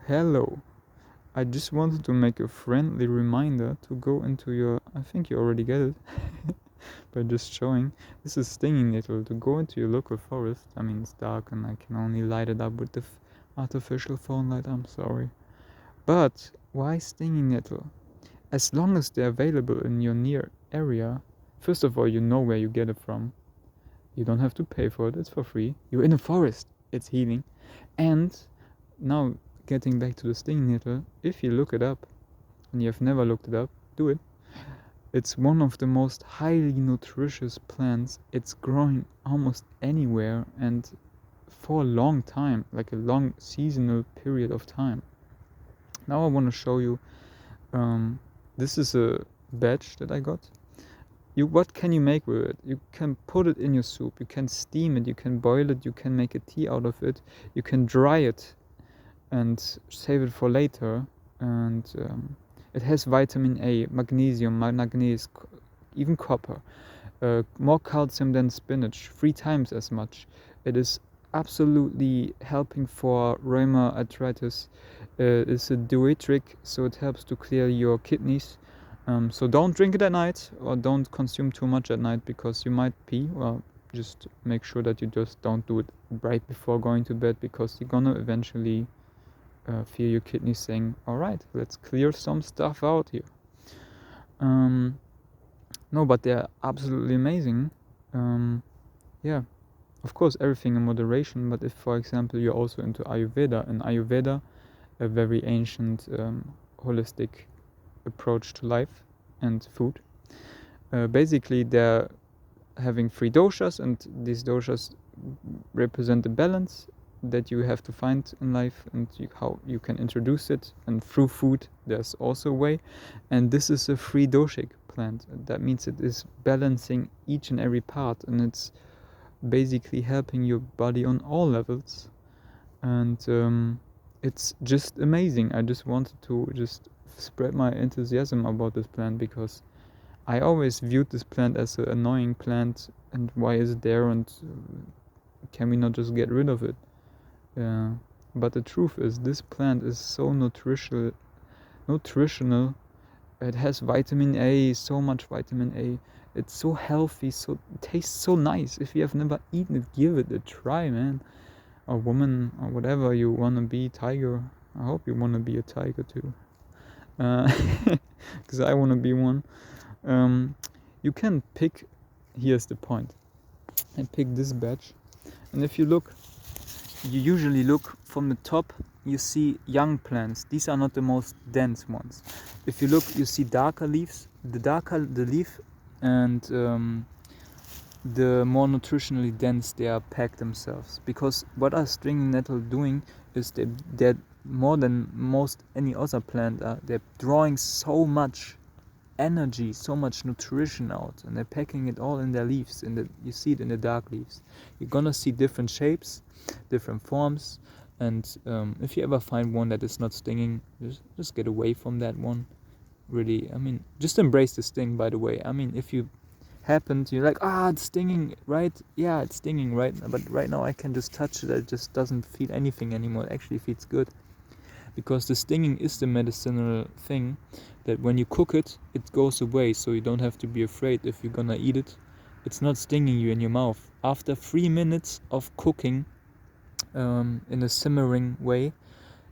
Hello. I just wanted to make a friendly reminder to go into your. I think you already get it by just showing. This is stinging nettle to go into your local forest. I mean, it's dark and I can only light it up with the artificial phone light. I'm sorry. But why stinging nettle? As long as they're available in your near area, first of all, you know where you get it from. You don't have to pay for it, it's for free. You're in a forest, it's healing. And now, getting back to the stinging nettle, if you look it up, and you have never looked it up, do it. It's one of the most highly nutritious plants. It's growing almost anywhere and for a long time, like a long seasonal period of time. Now I want to show you. This is a badge that I got. What can you make with it? You can put it in your soup, you can steam it, you can boil it, you can make a tea out of it, you can dry it and save it for later. And it has vitamin A, magnesium, manganese, even copper, more calcium than spinach, 3 times as much. It is absolutely helping for rheumatoid arthritis. It's a diuretic, so it helps to clear your kidneys. So don't drink it at night or don't consume too much at night because you might pee. Well, just make sure that you just don't do it right before going to bed because you're gonna eventually feel your kidneys saying, all right, let's clear some stuff out here. No, but they're absolutely amazing. Yeah, of course, everything in moderation. But if, for example, you're also into Ayurveda, a very ancient holistic approach to life and food. Basically, they're having 3 doshas, and these doshas represent the balance that you have to find in life and how you can introduce it. And through food, there's also a way. And this is a 3 doshic plant. That means it is balancing each and every part, and it's basically helping your body on all levels. And it's just amazing. I just wanted to just spread my enthusiasm about this plant because I always viewed this plant as an annoying plant, and why is it there, and can we not just get rid of it? But the truth is, this plant is so nutritional. It has vitamin A, so much vitamin A. It's so healthy, so it tastes so nice. If you have never eaten it, give it a try, man. Or woman, or whatever you wanna be, tiger. I hope you wanna be a tiger too. Because I wanna be one. You can pick. Here's the point. I pick this batch, and if you look, you usually look from the top. You see young plants. These are not the most dense ones. If you look, you see darker leaves. The darker the leaf, and the more nutritionally dense they are packed themselves. Because what are stinging nettle doing is they're more than most any other plant. They're drawing so much energy, so much nutrition out, and they're packing it all in their leaves. You see it in the dark leaves. You're gonna see different shapes, different forms, and if you ever find one that is not stinging, just get away from that one. Really, I mean, just embrace the sting. By the way, I mean, if you happen to, you're like, it's stinging, right? Yeah, it's stinging, right? But right now I can just touch it. It just doesn't feel anything anymore. It actually feels good. Because the stinging is the medicinal thing that when you cook it, it goes away, so you don't have to be afraid if you're gonna eat it. It's not stinging you in your mouth. After 3 minutes of cooking in a simmering way,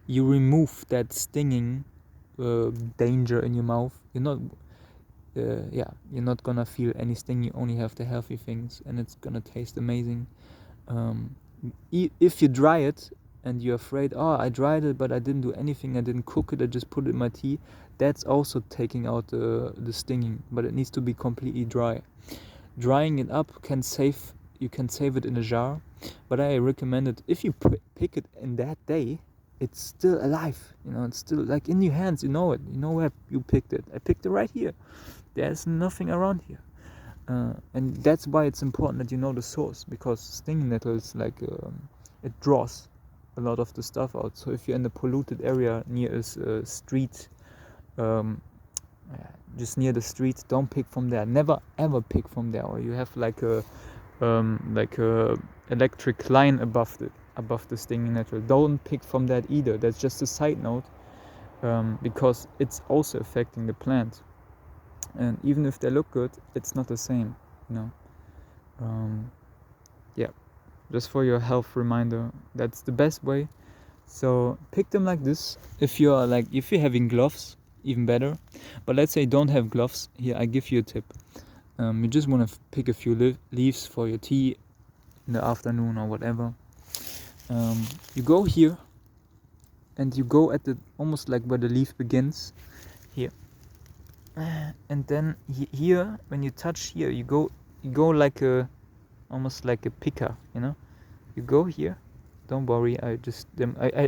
you remove that stinging danger in your mouth. You're not gonna feel any sting. You only have the healthy things, and it's gonna taste amazing. If you dry it, and you're afraid, I dried it, but I didn't do anything, I didn't cook it, I just put it in my tea, that's also taking out the stinging, but it needs to be completely dry. Drying it up you can save it in a jar, but I recommend it, if you pick it in that day, it's still alive, it's still like in your hands, you know where you picked it. I picked it right here. There's nothing around here. And that's why it's important that you know the source, because stinging nettle is like, it draws a lot of the stuff out. So if you're in a polluted area near a street, just near the street, don't pick from there. Never ever pick from there. Or you have like a electric line above it. above the stinging nettle. Don't pick from that either. That's just a side note, because it's also affecting the plant. And even if they look good, it's not the same, you know. Yeah, just for your health reminder, that's the best way. So pick them like this. If you're having gloves, even better. But let's say you don't have gloves. Here, I give you a tip. You just want to pick a few leaves for your tea in the afternoon or whatever. You go here, and you go at the almost like where the leaf begins, here. And then here, when you touch here, you go like almost like a picker, you know. You go here. Don't worry, I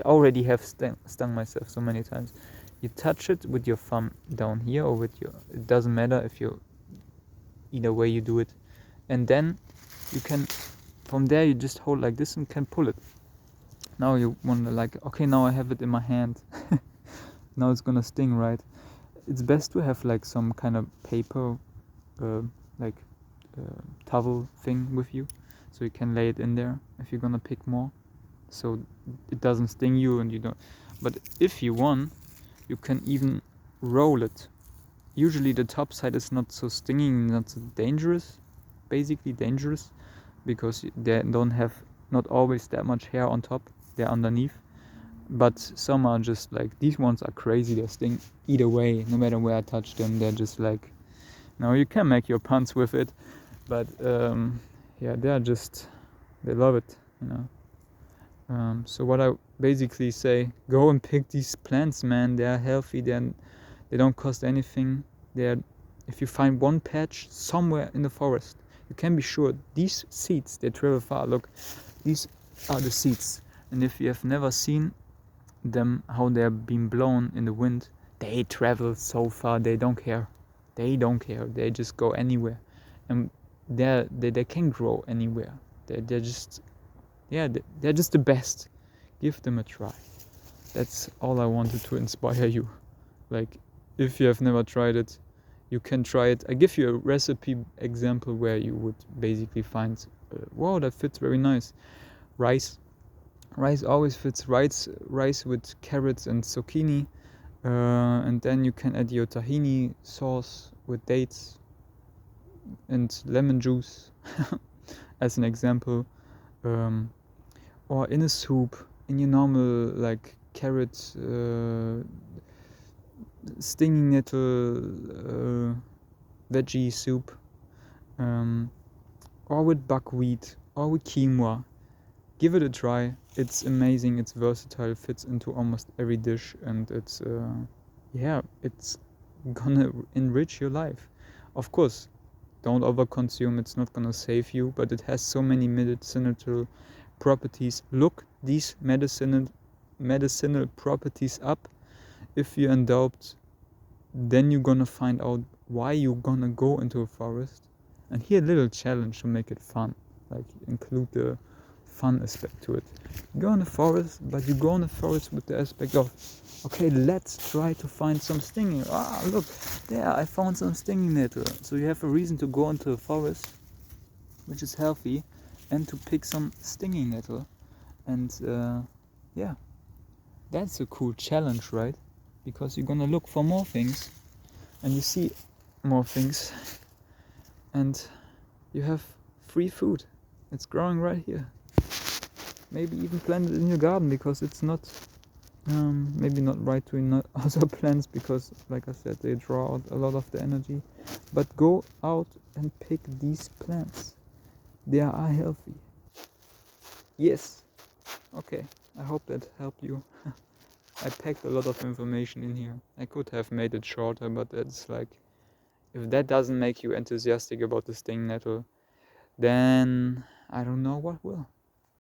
already have stung myself so many times. You touch it with your thumb down here, or with your, it doesn't matter if you, either way you do it. And then you can, from there you just hold like this and can pull it. Now you wonder like, okay, now I have it in my hand. Now it's gonna sting, right? It's best to have like some kind of paper, like towel thing with you, so you can lay it in there if you're gonna pick more, so it doesn't sting you and you don't. But if you want, you can even roll it. Usually the top side is not so stinging, not so dangerous, basically dangerous, because they don't have, not always that much hair on top, they're underneath. But some are just like, these ones are crazy, they sting either way, no matter where I touch them. They're just like, now you can make your puns with it, but yeah, they love it, you know. So what I basically say, go and pick these plants, man. They're healthy, they don't cost anything. If you find one patch somewhere in the forest, you can be sure these seeds, they travel far. Look, these are the seeds, and if you have never seen them, how they're being blown in the wind, they travel so far. They don't care, they just go anywhere, and they can grow anywhere. They're just, yeah, they're just the best. Give them a try. That's all I wanted to inspire you. Like, if you have never tried it, you can try it. I give you a recipe example where you would basically find, wow, that fits very nice. Rice always fits. Rice with carrots and zucchini, and then you can add your tahini sauce with dates and lemon juice as an example, or in a soup, in your normal like carrot, stinging nettle, veggie soup, or with buckwheat or with quinoa. Give it a try. It's amazing, it's versatile, fits into almost every dish, and it's it's gonna enrich your life. Of course, don't overconsume, it's not gonna save you, but it has so many medicinal properties. Look these medicinal properties up. If you're in doubt, then you're gonna find out why you're gonna go into a forest. And here a little challenge to make it fun, like include the fun aspect to it. You go in the forest, but you go in the forest with the aspect of, okay, let's try to find some stinging. Look, there, I found some stinging nettle. So you have a reason to go into a forest, which is healthy, and to pick some stinging nettle. And yeah, that's a cool challenge, right? Because you're gonna look for more things, and you see more things, and you have free food. It's growing right here. Maybe even plant it in your garden, because it's not, maybe not right to other plants, because like I said, they draw out a lot of the energy. But go out and pick these plants. They are healthy. Yes. Okay, I hope that helped you. I packed a lot of information in here. I could have made it shorter, but it's like, if that doesn't make you enthusiastic about the stinging nettle, then I don't know what will.